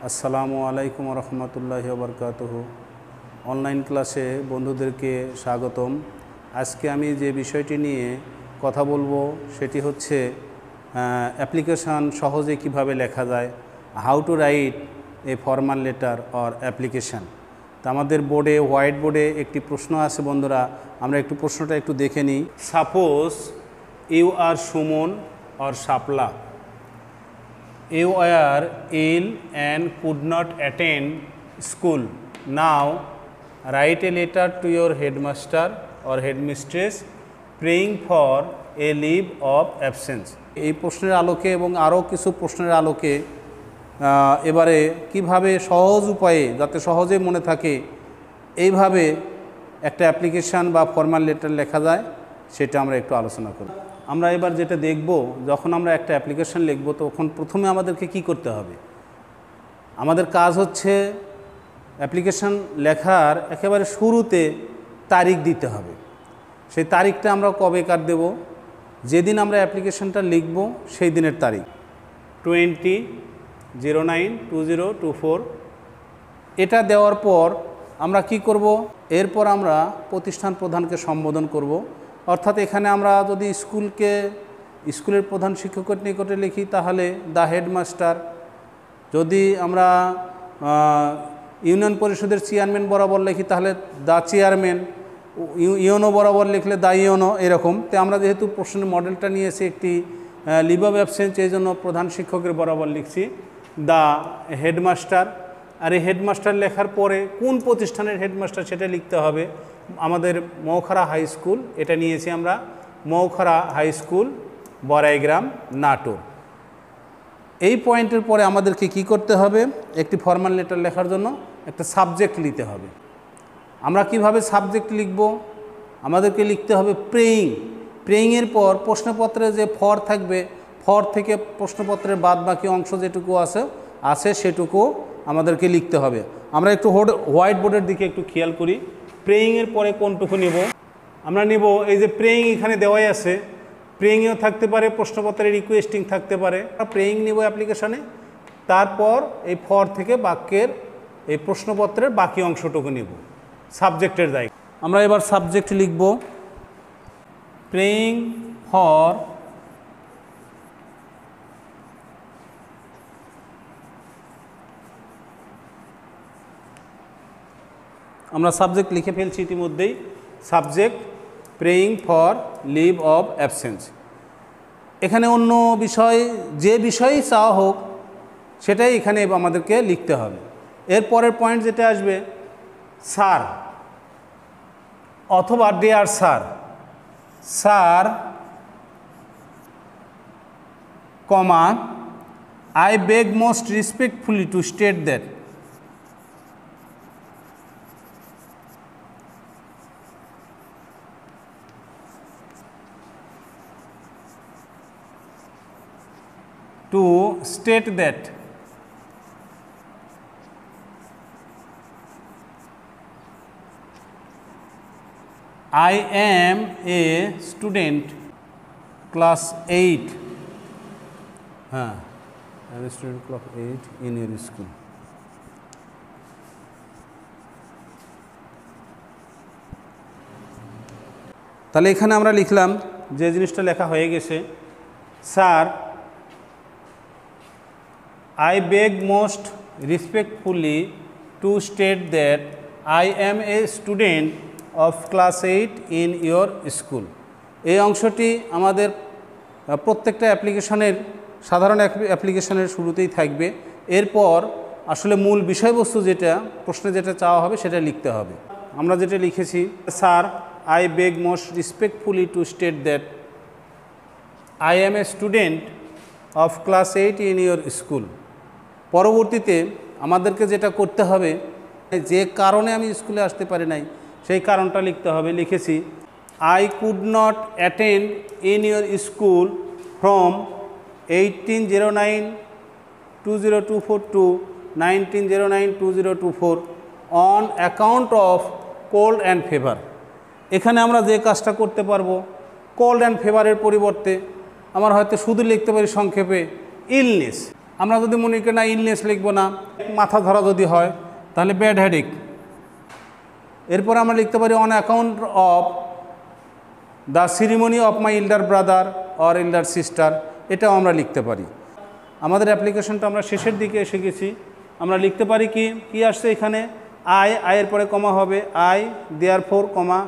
আসসালামু আলাইকুম রহমতুল্লাহি ওয়া বারাকাতুহু। অনলাইন ক্লাসে বন্ধুদেরকে স্বাগতম। আজকে আমি যে বিষয়টি নিয়ে কথা বলবো সেটি হচ্ছে অ্যাপ্লিকেশান সহজে কিভাবে লেখা যায়, how to write a formal letter or application. তো আমাদের বোর্ডে, হোয়াইট বোর্ডে একটি প্রশ্ন আছে বন্ধুরা, আমরা একটু প্রশ্নটা একটু দেখে নিই। Suppose you are Suman or Shapla, you were ill and could not attend school. Now write a letter to your headmaster or headmistress praying for a leave of absence. এই প্রশ্নের আলোকে এবং আরও কিছু প্রশ্নের আলোকে এবারে কিভাবে সহজ উপায়ে, যাতে সহজে মনে থাকে, এইভাবে একটা অ্যাপ্লিকেশান বা ফর্মাল লেটার লেখা যায় সেটা আমরা একটু আলোচনা করি। আমরা এবার যেটা দেখব, যখন আমরা একটা অ্যাপ্লিকেশান লিখব তখন প্রথমে আমাদেরকে কি করতে হবে। আমাদের কাজ হচ্ছে অ্যাপ্লিকেশান লেখার একেবারে শুরুতে তারিখ দিতে হবে। সেই তারিখটা আমরা কবেকার দেব, যেদিন আমরা অ্যাপ্লিকেশানটা লিখব সেই দিনের তারিখ 20/09/2024। এটা দেওয়ার পর আমরা কি করব, এরপর আমরা প্রতিষ্ঠান প্রধানকে সম্বোধন করব। অর্থাৎ এখানে আমরা যদি স্কুলের প্রধান শিক্ষকের নিকটে লিখি তাহলে দ্য হেডমাস্টার, যদি আমরা ইউনিয়ন পরিষদের চেয়ারম্যান বরাবর লিখি তাহলে দ্য চেয়ারম্যান, ইওনো বরাবর লিখলে দ্য ইওনো, এরকম। তো আমরা যেহেতু প্রশ্নের মডেলটা নিয়েছি একটি লিভ অফ অ্যাবসেন্স, এই জন্য প্রধান শিক্ষকের বরাবর লিখছি দ্য হেডমাস্টার। আর এই হেডমাস্টার লেখার পরে কোন প্রতিষ্ঠানের হেডমাস্টার সেটা লিখতে হবে। আমাদের মৌখারা হাই স্কুল, এটা নিয়েছি আমরা, মৌখারা হাই স্কুল, বড়াইগ্রাম, নাটোর। এই পয়েন্টের পরে আমাদেরকে কি করতে হবে, একটি ফর্মাল লেটার লেখার জন্য একটা সাবজেক্ট নিতে হবে। আমরা কিভাবে সাবজেক্ট লিখব, আমাদেরকে লিখতে হবে প্রেয়িং। প্রেয়িংয়ের পর প্রশ্নপত্রে যে ফর থাকবে, ফর থেকে প্রশ্নপত্রের বাদ বাকি অংশ যেটুকু আছে সেটুকু আমাদেরকে লিখতে হবে। আমরা একটু হোয়াইট বোর্ডের দিকে একটু খেয়াল করি। প্রেয়িংয়ের পরে কোনটুকু নেব, আমরা নেব এই যে প্রেয়িং এখানে দেওয়াই আছে, প্রেয়িংয়েও থাকতে পারে, প্রশ্নপত্রের রিকোয়েস্টিং থাকতে পারে। প্রেয়িং নেব অ্যাপ্লিকেশানে, তারপর এই ফর থেকে বাক্যের এই প্রশ্নপত্রের বাকি অংশটুকু নেব সাবজেক্টের দায়িত্ব। আমরা এবার সাবজেক্ট লিখব প্রেয়িং ফর আমরা সাবজেক্ট লিখে ফেলছি ইতিমধ্যেই। Subject praying for leave of absence. এখানে অন্য বিষয়, যে বিষয়ই চাওয়া হোক সেটাই এখানে আমাদেরকে লিখতে হবে। এর পরের পয়েন্ট যেটা আসবে, স্যার অথবা dear sir, sir comma I beg most respectfully two state that I am a student class 8. I am a student class 8 in your school. তাহলে এখানে আমরা লিখলাম, যে জিনিসটা লেখা হয়ে গেছে, sir I beg most respectfully to state that I am a student of class 8 in your school. এই অংশটি আমাদের প্রত্যেকটা অ্যাপ্লিকেশনের, সাধারণ অ্যাপ্লিকেশনের শুরুতেই থাকবে। এরপর আসলে মূল বিষয়বস্তু যেটা প্রশ্নে যেটা চাওয়া হবে সেটা লিখতে হবে। আমরা যেটা লিখেছি, sir I beg most respectfully to state that I am a student of class 8 in your school. পরবর্তীতে আমাদেরকে যেটা করতে হবে, যে কারণে আমি স্কুলে আসতে পারি নাই সেই কারণটা লিখতে হবে। লিখেছি I could not attend in your school from 18/09/2024 to 19/09/2024 on account of cold and fever. এখানে আমরা যে কাজটা করতে পারবো, কোল্ড অ্যান্ড ফেভারের পরিবর্তে আমরা হয়তো শুধু লিখতে পারি সংক্ষেপে ইলনেস। আমরা যদি মনে করি না ইলনেস লিখবো না, মাথা ধরা যদি হয় তাহলে ব্যাড হেডেক। এরপর আমরা লিখতে পারি on account of the ceremony of my elder brother or elder sister, এটাও আমরা লিখতে পারি। আমাদের অ্যাপ্লিকেশনটা আমরা শেষের দিকে এসে গেছি। আমরা লিখতে পারি কি আসছে এখানে, আয়ের পরে কমা হবে, I therefore comma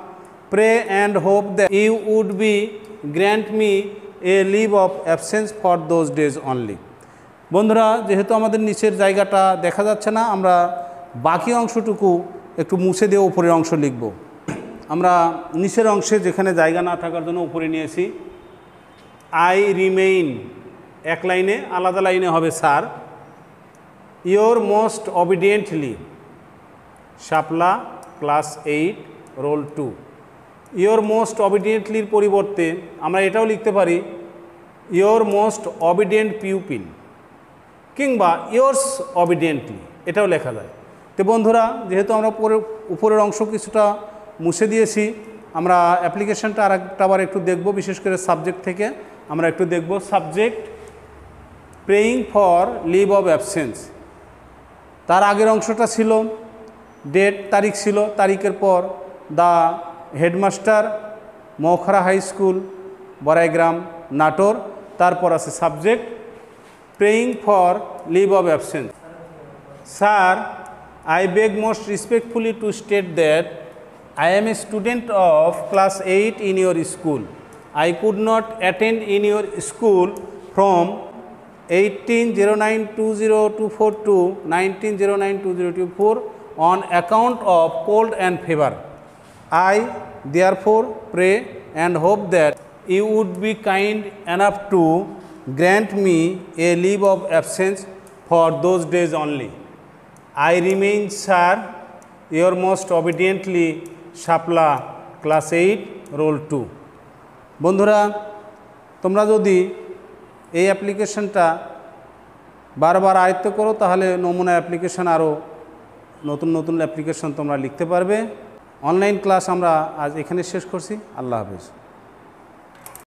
pray and hope that you would be grant me a leave of absence for those days only. বন্ধুরা, যেহেতু আমাদের নিচের জায়গাটা দেখা যাচ্ছে না, আমরা বাকি অংশটুকু একটু মুছে দিয়ে উপরের অংশ লিখব। আমরা নিচের অংশে যেখানে জায়গা না থাকার জন্য উপরে নিয়েছি, আই রিমেইন এক লাইনে, আলাদা লাইনে হবে sir, your most obediently Shapla class 8 roll 2। Your most অবিডিয়েন্টলির পরিবর্তে আমরা এটাও লিখতে পারি ইয়োর মোস্ট অবিডিয়েন্ট পিউপিল কিংবা ইয়োর্স অবিডিয়েন্টলি, এটাও লেখা যায়। তো বন্ধুরা, যেহেতু আমরা উপরের অংশ কিছুটা মুছে দিয়েছি, আমরা অ্যাপ্লিকেশনটা আবার একটু দেখব। বিশেষ করে সাবজেক্ট থেকে আমরা একটু দেখব। Subject praying for leave of absence, তার আগের অংশটা ছিল ডেট, তারিখ ছিল, তারিখের পর the headmaster Moukhra high school Baraigram Natore, তারপর আছে subject praying for leave of absence. Sir, I beg most respectfully to state that I am a student of class 8 in your school. I could not attend in your school from 1809-2024 to 1909-2024 on account of cold and fever. I therefore pray and hope that you would be kind enough to grant me a leave of absence for those days only. I remain, sir, your most obediently Shapla class 8 roll 2। বন্ধুরা, তোমরা যদি এই অ্যাপ্লিকেশনটা বারবার আয়ত্ত করো তাহলে নমুনা অ্যাপ্লিকেশন আরও নতুন নতুন অ্যাপ্লিকেশন তোমরা লিখতে পারবে। অনলাইন ক্লাস আমরা আজ এখানে শেষ করছি। আল্লাহ হাফেজ।